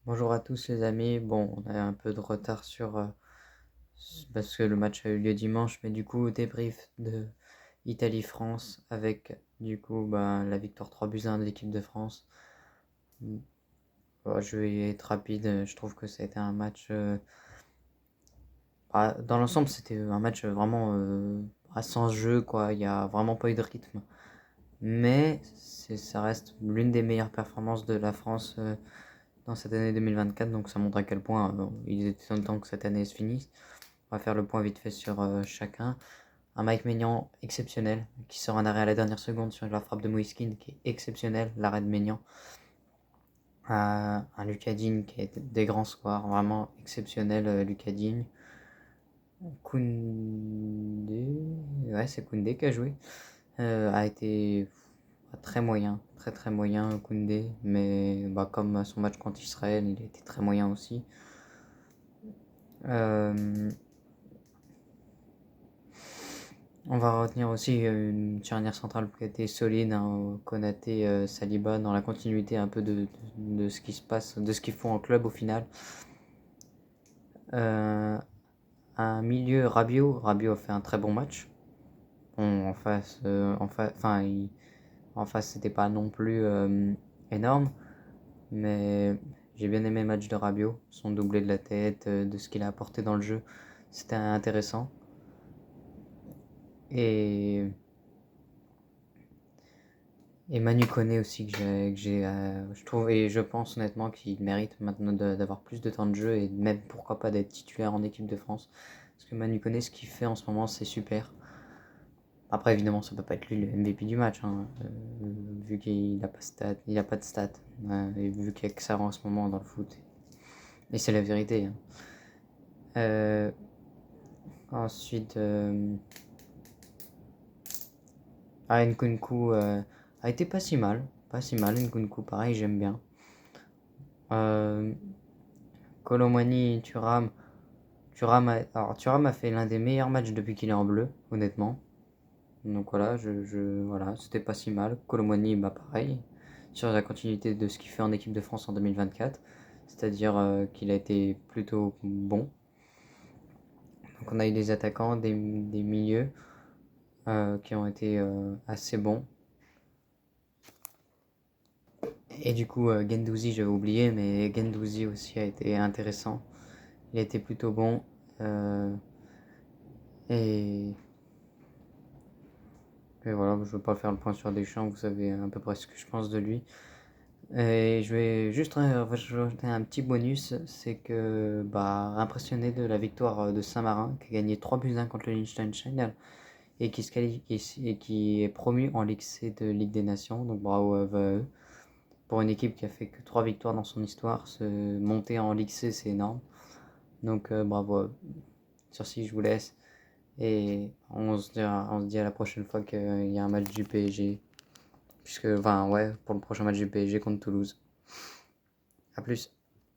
Bonjour à tous les amis. Bon, on a un peu de retard parce que le match a eu lieu dimanche, mais du coup débrief de Italie-France avec la victoire 3-1 de l'équipe de France. Bon, je vais être rapide. Je trouve que ça a été un match. Dans l'ensemble, c'était un match vraiment sans jeu, quoi. Il n'y a vraiment pas eu de rythme. Mais ça reste l'une des meilleures performances de la France dans cette année 2024, donc ça montre à quel point il était temps que cette année se finisse. On va faire le point vite fait sur chacun. Un Mike Maignan exceptionnel, qui sort un arrêt à la dernière seconde sur la frappe de Moïskine, qui est exceptionnel, l'arrêt de Maignan. Un Lucas Digne qui a été des grands scores, vraiment exceptionnel, Lucas Digne. Koundé, ouais c'est Koundé qui a joué, a été très moyen, très très moyen Koundé, mais comme son match contre Israël, il a été très moyen aussi. On va retenir aussi une charnière centrale qui a été solide, hein, Konaté, Saliba, dans la continuité un peu de ce qui se passe, de ce qu'ils font en club au final. Un milieu Rabiot a fait un très bon match. En face, c'était pas non plus énorme, mais j'ai bien aimé le match de Rabiot, son doublé de la tête, de ce qu'il a apporté dans le jeu, c'était intéressant. Et Manu Koné aussi je trouve et je pense honnêtement qu'il mérite maintenant d'avoir plus de temps de jeu et même pourquoi pas d'être titulaire en équipe de France, parce que Manu Koné, ce qu'il fait en ce moment, c'est super. Après évidemment ça peut pas être lui le MVP du match, hein, vu qu'il a pas de stats, et vu qu'il y a que ça en ce moment dans le foot, et c'est la vérité, hein. Ensuite Nkunku a été pas si mal. Nkunku pareil, j'aime bien. Kolo Muani, Thuram a fait l'un des meilleurs matchs depuis qu'il est en bleu, honnêtement. Donc voilà, voilà, c'était pas si mal. Kolo Muani, pareil, sur la continuité de ce qu'il fait en équipe de France en 2024, c'est-à-dire qu'il a été plutôt bon. Donc on a eu des attaquants, des milieux qui ont été assez bons. Et du coup, Gendouzi, j'avais oublié, mais Gendouzi aussi a été intéressant. Il a été plutôt bon. Et, et voilà, je ne veux pas faire le point sur Deschamps, vous savez à peu près ce que je pense de lui. Et je vais juste rajouter un petit bonus, c'est que impressionné de la victoire de Saint-Marin, qui a gagné 3-1 contre le Liechtenstein et qui se qualifie et qui est promu en Ligue C de Ligue des Nations. Donc bravo à eux. Pour une équipe qui a fait que 3 victoires dans son histoire, se monter en Ligue C, c'est énorme. Donc bravo. Sur ce, je vous laisse. Et on se dit à la prochaine fois qu'il y a un match du PSG. Pour le prochain match du PSG contre Toulouse. A plus.